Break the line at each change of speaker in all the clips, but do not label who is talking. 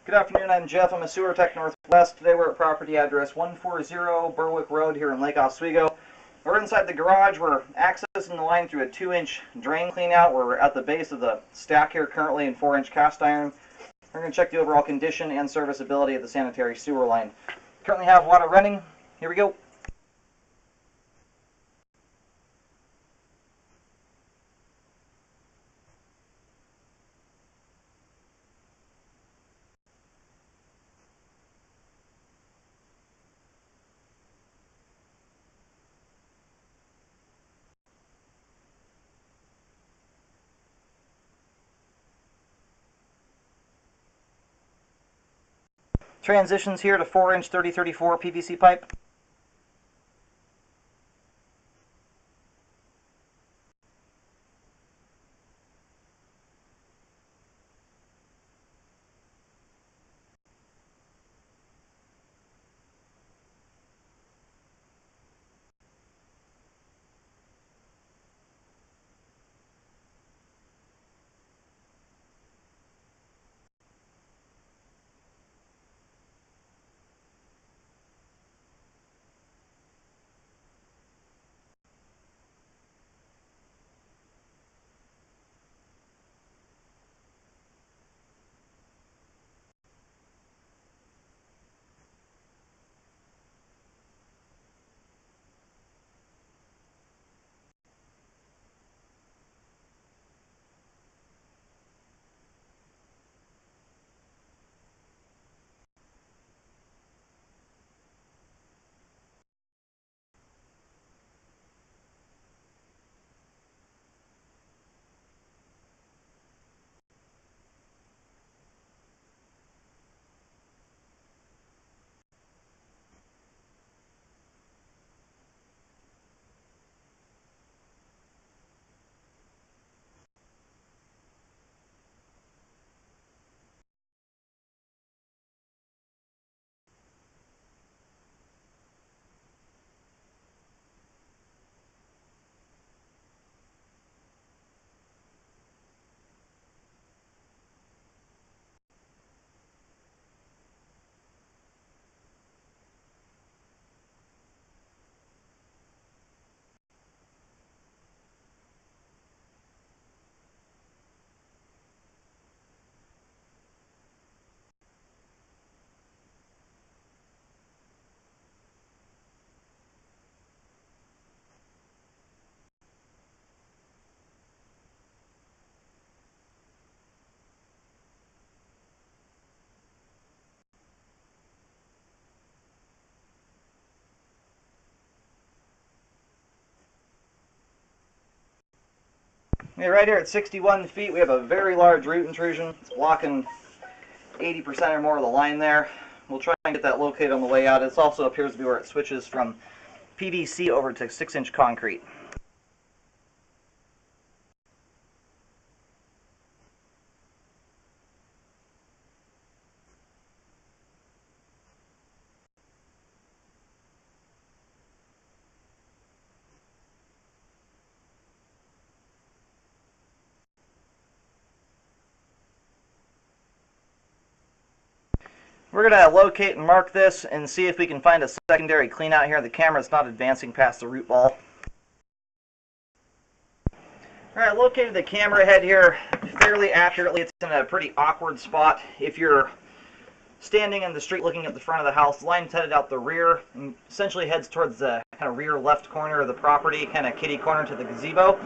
Good afternoon, I'm Jeff. I'm a sewer tech Northwest. Today we're at property address 140 Berwick Road here in Lake Oswego. We're inside the garage. We're accessing the line through a 2-inch drain cleanout. We're at the base of the stack here currently in 4-inch cast iron. We're going to check the overall condition and serviceability of the sanitary sewer line. Currently have water running. Here we go. Transitions here to 4-inch 3034 PVC pipe. Okay, right here at 61 feet, we have a very large root intrusion. It's blocking 80% or more of the line there. We'll try and get that located on the way out. It also appears to be where it switches from PVC over to 6-inch concrete. We're going to locate and mark this and see if we can find a secondary clean out here. The camera's not advancing past the root ball. Alright, located the camera head here fairly accurately. It's in a pretty awkward spot. If you're standing in the street looking at the front of the house, the line's headed out the rear and essentially heads towards the kind of rear left corner of the property, kind of kitty corner to the gazebo.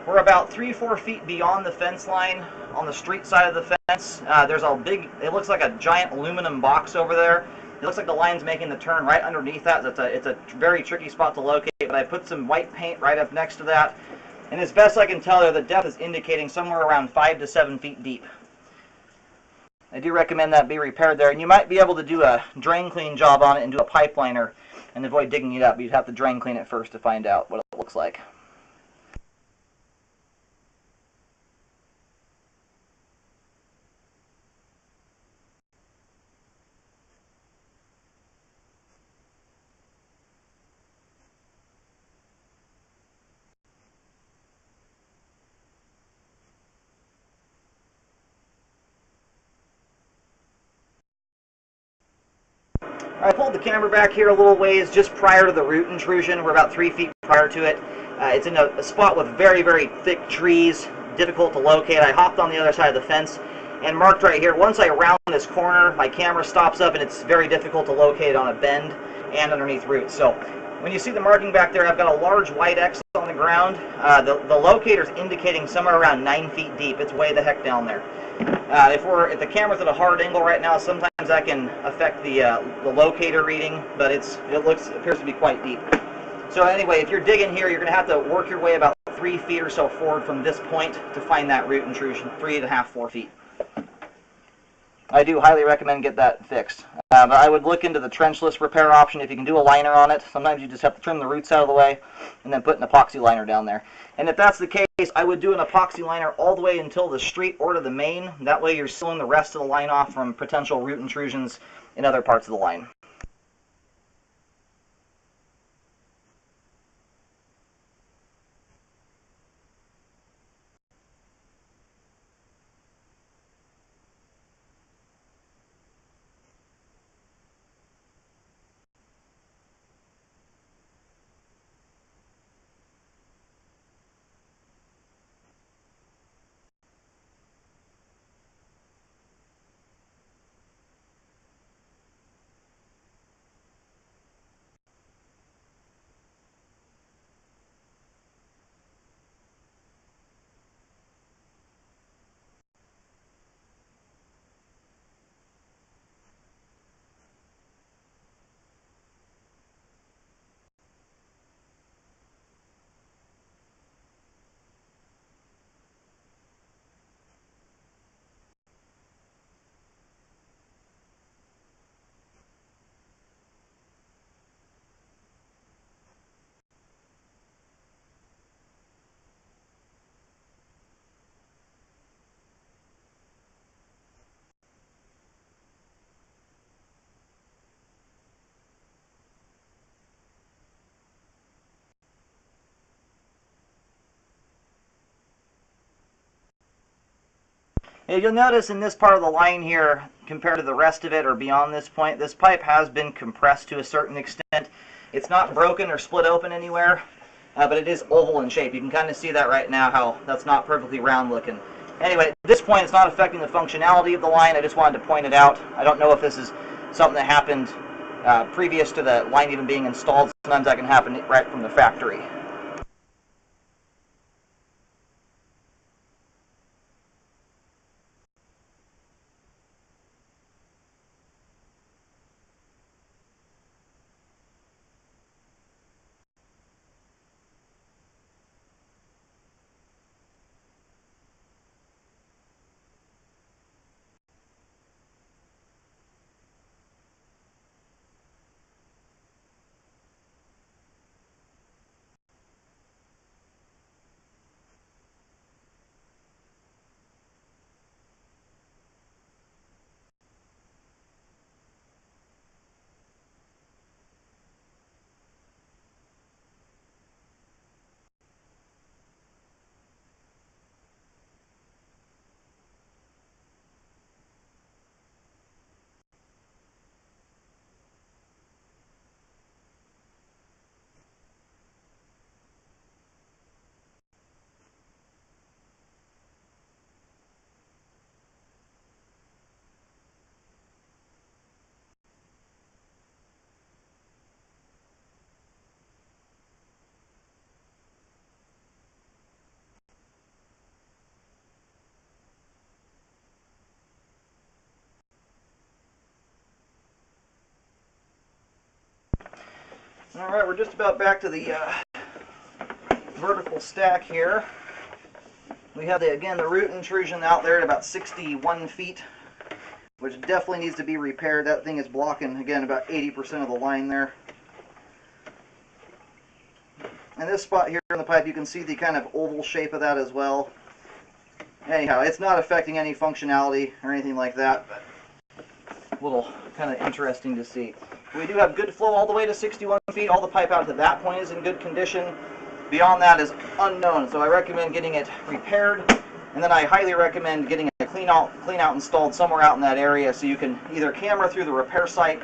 We're about 3-4 feet beyond the fence line on the street side of the fence. There's a big, it looks like a giant aluminum box over there. It looks like the line's making the turn right underneath that. It's a very tricky spot to locate, but I put some white paint right up next to that. And as best I can tell there, the depth is indicating somewhere around 5 to 7 feet deep. I do recommend that be repaired there. And you might be able to do a drain clean job on it and do a pipeliner and avoid digging it up. But you'd have to drain clean it first to find out what it looks like. I pulled the camera back here a little ways just prior to the root intrusion. We're about 3 feet prior to it. It's in a spot with very, very thick trees, difficult to locate. I hopped on the other side of the fence and marked right here. Once I round this corner, my camera stops up and it's very difficult to locate on a bend and underneath roots. So when you see the marking back there, I've got a large white X on the ground. The locator's indicating somewhere around 9 feet deep. It's way the heck down there. If the camera's at a hard angle right now, sometimes that can affect the locator reading, but it appears to be quite deep. So anyway, if you're digging here, you're going to have to work your way about 3 feet or so forward from this point to find that root intrusion, 3.5, 4 feet. I do highly recommend get that fixed. But I would look into the trenchless repair option if you can do a liner on it. Sometimes you just have to trim the roots out of the way and then put an epoxy liner down there. And if that's the case, I would do an epoxy liner all the way until the street or to the main. That way you're sealing the rest of the line off from potential root intrusions in other parts of the line. If you'll notice in this part of the line here, compared to the rest of it or beyond this point, this pipe has been compressed to a certain extent. It's not broken or split open anywhere, but it is oval in shape. You can kind of see that right now, how that's not perfectly round looking. Anyway, at this point it's not affecting the functionality of the line. I just wanted to point it out. I don't know if this is something that happened previous to the line even being installed. Sometimes that can happen right from the factory. All right, we're just about back to the vertical stack here. We have, again, the root intrusion out there at about 61 feet, which definitely needs to be repaired. That thing is blocking, again, about 80% of the line there. And this spot here in the pipe, you can see the kind of oval shape of that as well. Anyhow, it's not affecting any functionality or anything like that, but a little kind of interesting to see. We do have good flow all the way to 61 feet. All the pipe out to that point is in good condition. Beyond that is unknown, so I recommend getting it repaired, and then I highly recommend getting a clean out installed somewhere out in that area so you can either camera through the repair site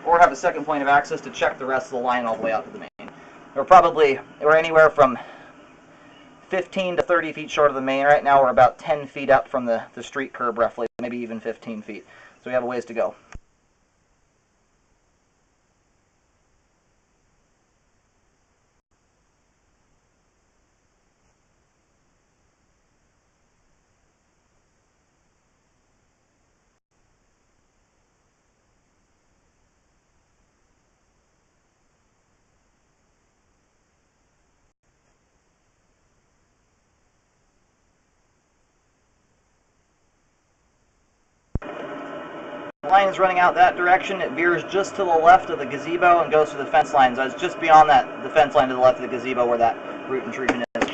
or have a second point of access to check the rest of the line all the way out to the main. We're anywhere from 15 to 30 feet short of the main. Right now we're about 10 feet up from the street curb roughly, maybe even 15 feet. So we have a ways to go. The line is running out that direction. It veers just to the left of the gazebo and goes to the fence line. So it's just beyond the fence line to the left of the gazebo where that root intrusion is.